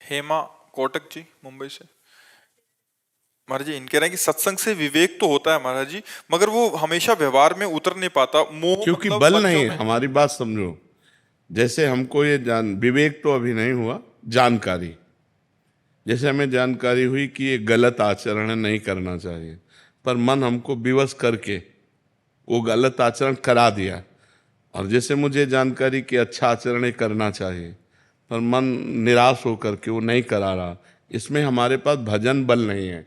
हेमा कोटक जी मुंबई से। महाराज जी इन कह रहे हैं कि सत्संग से विवेक तो होता है महाराज जी, मगर वो हमेशा व्यवहार में उतर नहीं पाता। मोह क्योंकि मतलब बल नहीं बच्चों है। में। हमारी बात समझो, जैसे हमको ये जान विवेक तो अभी नहीं हुआ, जानकारी। जैसे हमें जानकारी हुई कि ये गलत आचरण है, नहीं करना चाहिए, पर मन हमको विवश करके वो गलत आचरण करा दिया। और जैसे मुझे जानकारी कि अच्छा आचरण ही करना चाहिए, पर मन निराश होकर के वो नहीं करा रहा। इसमें हमारे पास भजन बल नहीं है,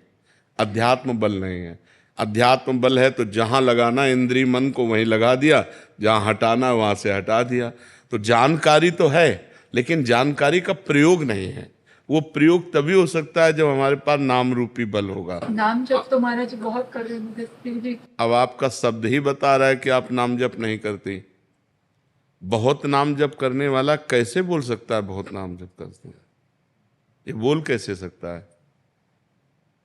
अध्यात्म बल नहीं है। अध्यात्म बल है तो जहाँ लगाना इंद्रिय मन को वहीं लगा दिया, जहाँ हटाना वहाँ से हटा दिया। तो जानकारी तो है, लेकिन जानकारी का प्रयोग नहीं है। वो प्रयोग तभी हो सकता है जब हमारे पास नाम रूपी बल होगा। नाम जप तो महाराज बहुत कर रहे हैं फिर भी। अब आपका शब्द ही बता रहा है कि आप नाम जप नहीं करती। बहुत नाम जप करने वाला कैसे बोल सकता है बहुत नाम जप करते हैं? ये बोल कैसे सकता है?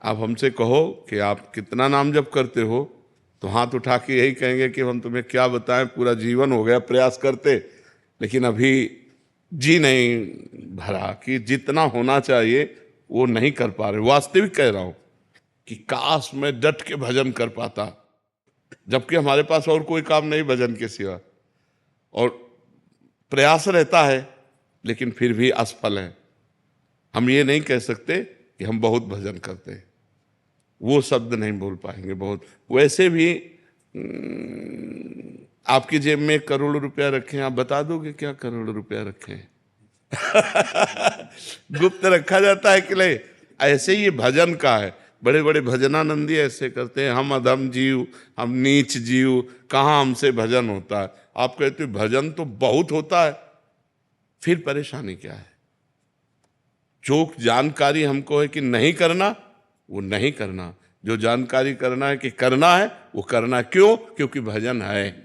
आप हमसे कहो कि आप कितना नाम जप करते हो, तो हाथ उठा के यही कहेंगे कि हम तुम्हें क्या बताएं, पूरा जीवन हो गया प्रयास करते, लेकिन अभी जी नहीं भरा कि जितना होना चाहिए वो नहीं कर पा रहे। वास्तविक कह रहा हूं कि काश मैं डट के भजन कर पाता, जबकि हमारे पास और कोई काम नहीं भजन के सिवा, और प्रयास रहता है, लेकिन फिर भी असफल है। हम ये नहीं कह सकते कि हम बहुत भजन करते हैं, वो शब्द नहीं बोल पाएंगे। बहुत वैसे भी आपकी जेब में 1 करोड़ रुपया रखे हैं, आप बता दोगे क्या करोड़ रुपया रखे हैं? गुप्त रखा जाता है कि नहीं? ऐसे ही ये भजन का है। बड़े बड़े भजनानंदी ऐसे करते हैं, हम अधम जीव, हम नीच जीव, कहाँ हमसे भजन होता है। आप कहते हो भजन तो बहुत होता है, फिर परेशानी क्या है? जो जानकारी हमको है कि नहीं करना, वो नहीं करना। जो जानकारी करना है कि करना है, वो करना। क्यों? क्योंकि भजन है।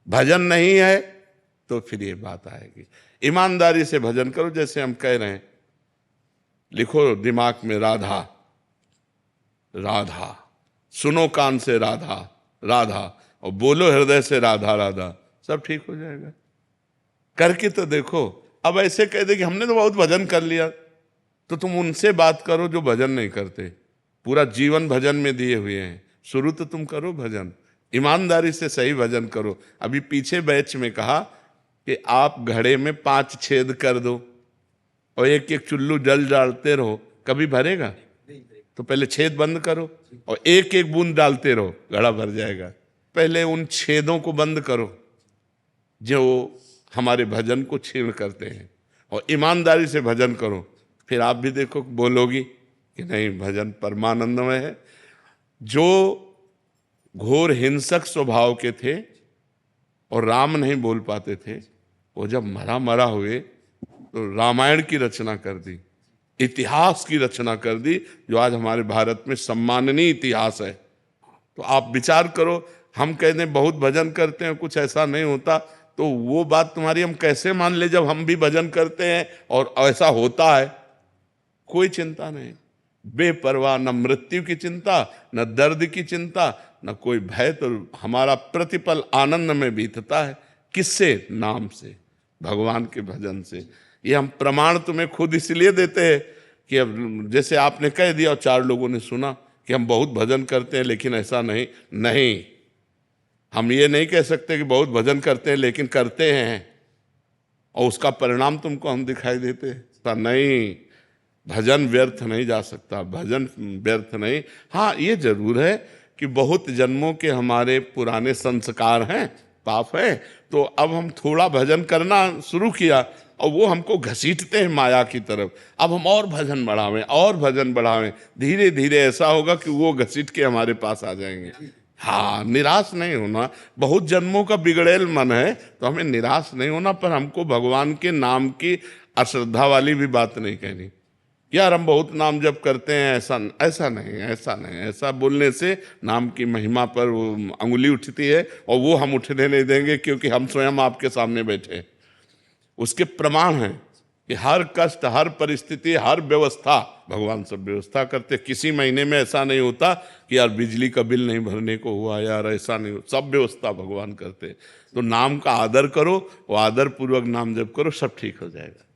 भजन नहीं है तो फिर ये बात आएगी। ईमानदारी से भजन करो, जैसे हम कह रहे हैं। लिखो दिमाग में राधा राधा, सुनो कान से राधा राधा, और बोलो हृदय से राधा राधा, सब ठीक हो जाएगा। करके तो देखो। अब ऐसे कह दे कि हमने तो बहुत भजन कर लिया, तो तुम उनसे बात करो जो भजन नहीं करते, पूरा जीवन भजन में दिए हुए हैं। शुरू तो तुम करो भजन, ईमानदारी से सही भजन करो। अभी पीछे बैच में कहा कि आप घड़े में 5 छेद कर दो और एक एक चुल्लू जल डालते रहो, कभी भरेगा? तो पहले छेद बंद करो और एक एक बूंद डालते रहो, घड़ा भर जाएगा। पहले उन छेदों को बंद करो जो हमारे भजन को छीण करते हैं, और ईमानदारी से भजन करो। फिर आप भी देखो, बोलोगी कि नहीं भजन परमानंदमय है। जो घोर हिंसक स्वभाव के थे और राम नहीं बोल पाते थे, वो जब मरा मरा हुए तो रामायण की रचना कर दी, इतिहास की रचना कर दी, जो आज हमारे भारत में सम्माननीय इतिहास है। तो आप विचार करो, हम कहते हैं बहुत भजन करते हैं, कुछ ऐसा नहीं होता, तो वो बात तुम्हारी हम कैसे मान ले जब हम भी भजन करते हैं और ऐसा होता है? कोई चिंता नहीं, बेपरवाह, न मृत्यु की चिंता, न दर्द की चिंता, न कोई भय। तो हमारा प्रतिपल आनंद में बीतता है। किससे? नाम से, भगवान के भजन से। ये हम प्रमाण तुम्हें खुद इसलिए देते हैं कि अब जैसे आपने कह दिया और 4 लोगों ने सुना कि हम बहुत भजन करते हैं लेकिन ऐसा नहीं। नहीं, हम ये नहीं कह सकते कि बहुत भजन करते हैं लेकिन करते हैं और उसका परिणाम तुमको हम दिखाई देते हैं, ऐसा नहीं। भजन व्यर्थ नहीं जा सकता, भजन व्यर्थ नहीं। हाँ, ये जरूर है कि बहुत जन्मों के हमारे पुराने संस्कार हैं, पाप हैं, तो अब हम थोड़ा भजन करना शुरू किया और वो हमको घसीटते हैं माया की तरफ। अब हम और भजन बढ़ावें और भजन बढ़ावें, धीरे धीरे ऐसा होगा कि वो घसीट के हमारे पास आ जाएंगे। हाँ, निराश नहीं होना। बहुत जन्मों का बिगड़ेल मन है तो हमें निराश नहीं होना, पर हमको भगवान के नाम की अश्रद्धा वाली भी बात नहीं कहनी। यार हम बहुत नाम जप करते हैं, ऐसा ऐसा नहीं, ऐसा नहीं। ऐसा बोलने से नाम की महिमा पर वो अंगुली उठती है, और वो हम उठने नहीं देंगे, क्योंकि हम स्वयं आपके सामने बैठे हैं। उसके प्रमाण हैं कि हर कष्ट, हर परिस्थिति, हर व्यवस्था भगवान सब व्यवस्था करते। किसी महीने में ऐसा नहीं होता कि यार बिजली का बिल नहीं भरने को हुआ, यार ऐसा नहीं, सब व्यवस्था भगवान करते। तो नाम का आदर करो, वो आदर पूर्वक नाम जप करो, सब ठीक हो जाएगा।